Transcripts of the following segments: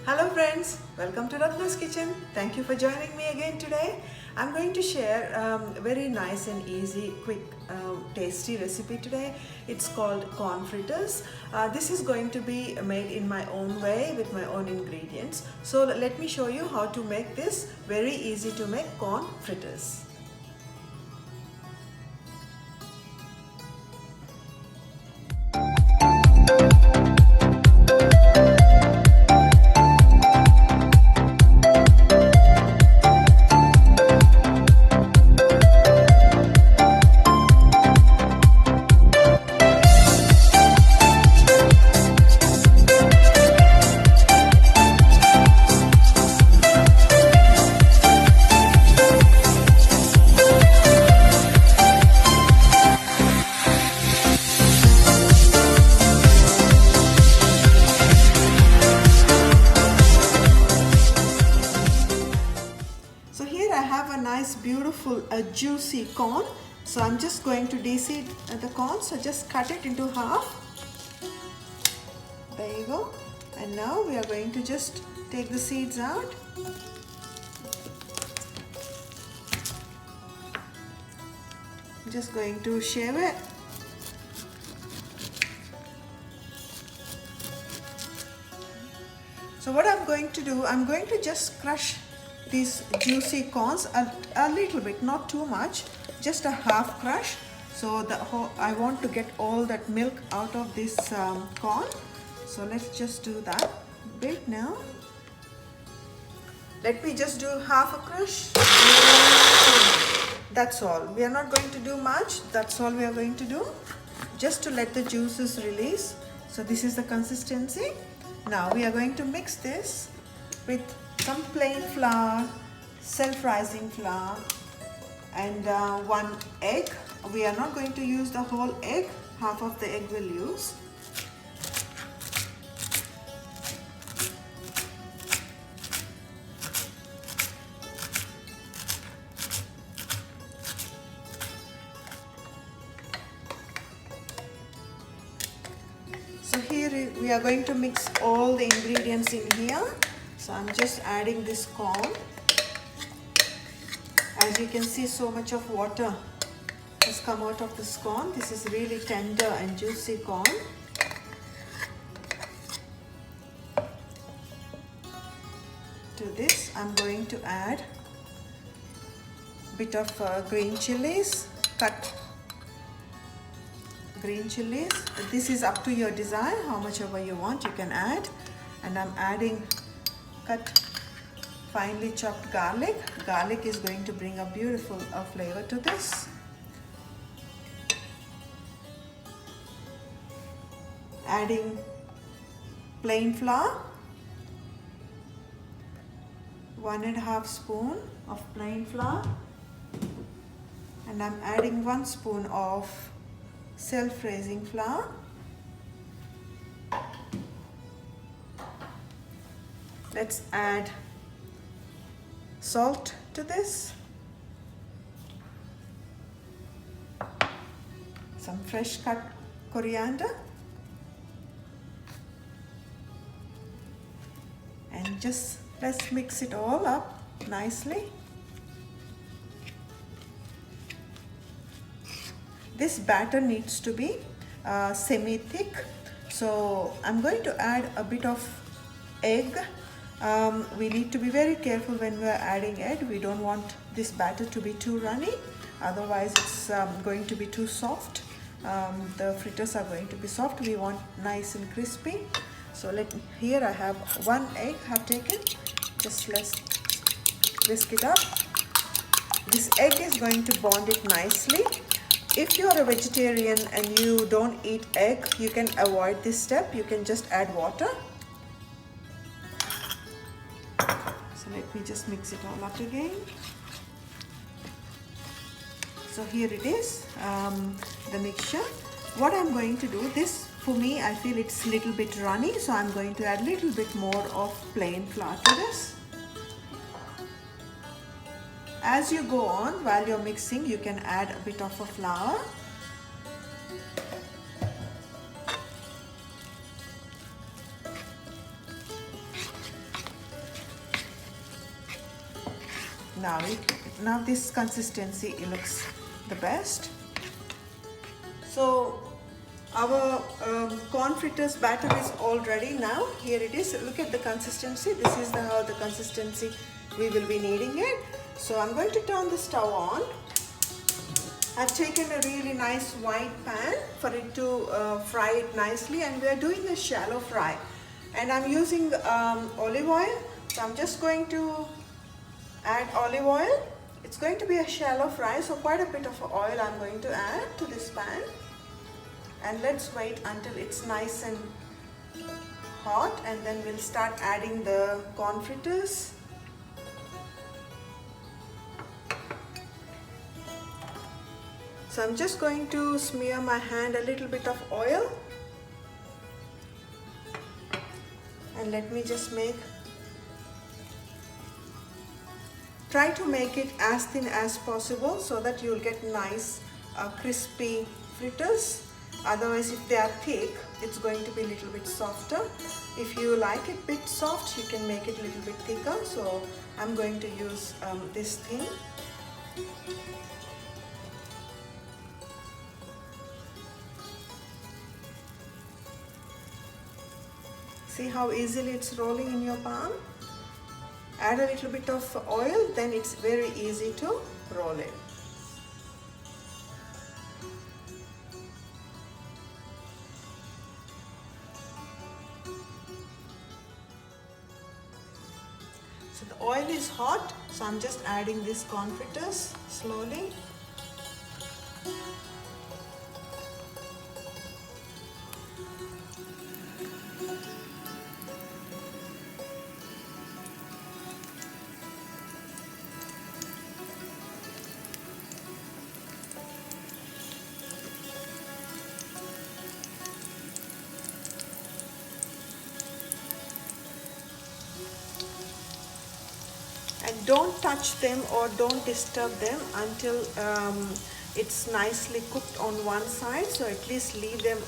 Hello friends, welcome to Ratna's Kitchen. Thank you for joining me again today. I'm going to share a very nice and easy, quick, tasty recipe today. It's called corn fritters. This is going to be made in my own way with my own ingredients. So let me show you how to make this very easy to make corn fritters. So here I have a nice beautiful juicy corn. So I'm just going to de-seed the corn. So just cut it into half. There you go. And now we are going to just take the seeds out. Just going to shave it. So what I'm going to do, I'm going to just crush these juicy corns a little bit, not too much, just a half crush. So I want to get all that milk out of this corn. So let's just do that bit now. Let me just do half a crush. That's all. We are not going to do much. That's all we are going to do, just to let the juices release. So this is the consistency. Now we are going to mix this with some plain flour, self-rising flour, and 1 egg. We are not going to use the whole egg. Half of the egg we'll use. So here we are going to mix all the ingredients in here. So I'm just adding this corn. As you can see, so much of water has come out of this corn. This is really tender and juicy corn. To this I'm going to add a bit of green chilies, cut green chilies. This is up to your desire, how much ever you want you can add. And I'm adding cut finely chopped garlic. Garlic is going to bring a beautiful flavor to this. Adding plain flour, 1.5 spoon of plain flour, and I'm adding 1 spoon of self-raising flour. Let's add salt to this, some fresh cut coriander, and just let's mix it all up nicely. This batter needs to be semi-thick, so I'm going to add a bit of egg. We need to be very careful when we are adding egg. We don't want this batter to be too runny, otherwise it's going to be too soft. The fritters are going to be soft. We want nice and crispy. So here I have 1 egg I've taken. Just let's whisk it up. This egg is going to bond it nicely. If you are a vegetarian and you don't eat egg, you can avoid this step. You can just add water. So let me just mix it all up again. So here it is, the mixture. What I'm going to do, this for me, I feel it's a little bit runny, so I'm going to add a little bit more of plain flour to this. As you go on, while you're mixing, you can add a bit of a flour. Now this consistency, it looks the best. So our corn fritters batter is all ready now. Here it is. Look at the consistency. This is how the consistency we will be needing it. So I'm going to turn the stove on. I've taken a really nice wide pan for it to fry it nicely, and we are doing a shallow fry. And I'm using olive oil. So I'm just going to add olive oil. It's going to be a shallow fry, so quite a bit of oil I'm going to add to this pan. And let's wait until it's nice and hot, and then we'll start adding the corn fritters. So I'm just going to smear my hand a little bit of oil, and let me just try to make it as thin as possible so that you'll get nice crispy fritters. Otherwise, if they are thick, it's going to be a little bit softer. If you like it a bit soft, you can make it a little bit thicker. So I'm going to use this thin. See how easily it's rolling in your palm? Add a little bit of oil, then it's very easy to roll it. So the oil is hot, so I'm just adding these corn fritters slowly. And don't touch them or don't disturb them until it's nicely cooked on one side. So at least leave them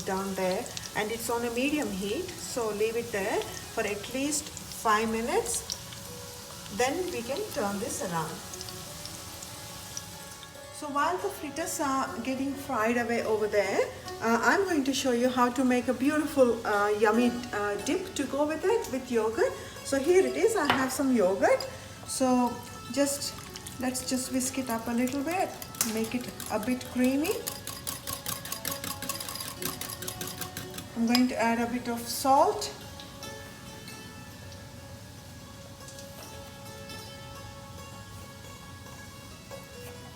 down there, and it's on a medium heat, so leave it there for at least 5 minutes. Then we can turn this around. So while the fritters are getting fried away over there, I'm going to show you how to make a beautiful yummy dip to go with it with yogurt. So here it is. I have some yogurt. So let's just whisk it up a little bit, make it a bit creamy. I'm going to add a bit of salt.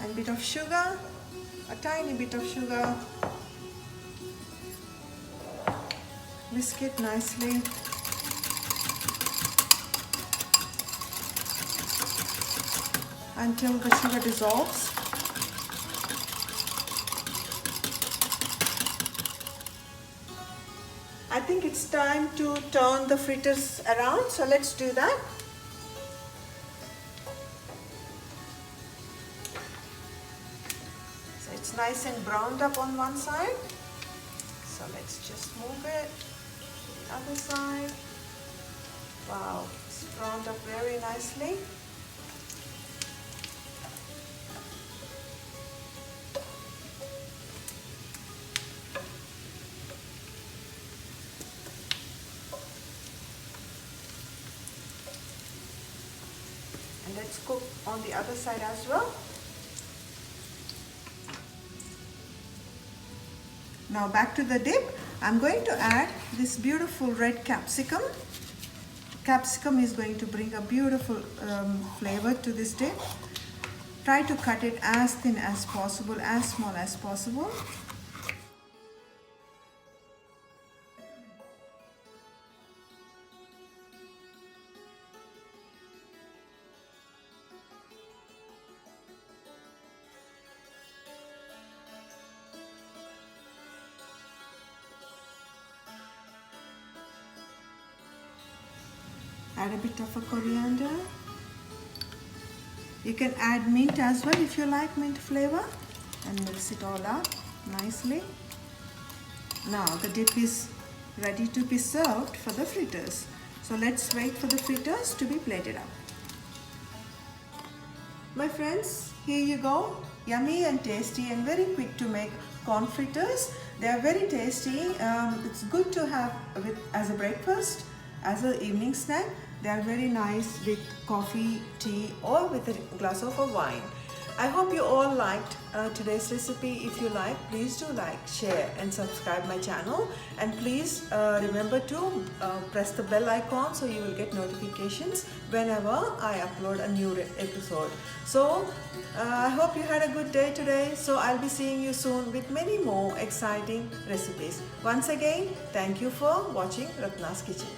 And a bit of sugar, a tiny bit of sugar. Whisk it nicely. Until the sugar dissolves. I think it's time to turn the fritters around, so let's do that. So it's nice and browned up on one side. So let's just move it to the other side. Wow, it's browned up very nicely. And let's cook on the other side as well. Now back to the dip. I'm going to add this beautiful red capsicum. Capsicum is going to bring a beautiful flavor to this dip. Try to cut it as thin as possible, as small as possible. Add a bit of a coriander. You can add mint as well if you like mint flavor, and mix it all up nicely. Now the dip is ready to be served for the fritters. So let's wait for the fritters to be plated up. My friends, here you go. Yummy and tasty and very quick to make corn fritters. They are very tasty. It's good to have with as a breakfast, as an evening snack. They are very nice with coffee, tea, or with a glass of a wine. I hope you all liked today's recipe. If you like, please do like, share and subscribe my channel, and please remember to press the bell icon so you will get notifications whenever I upload a new episode. So I hope you had a good day today. So I'll be seeing you soon with many more exciting recipes. Once again, thank you for watching Ratna's Kitchen.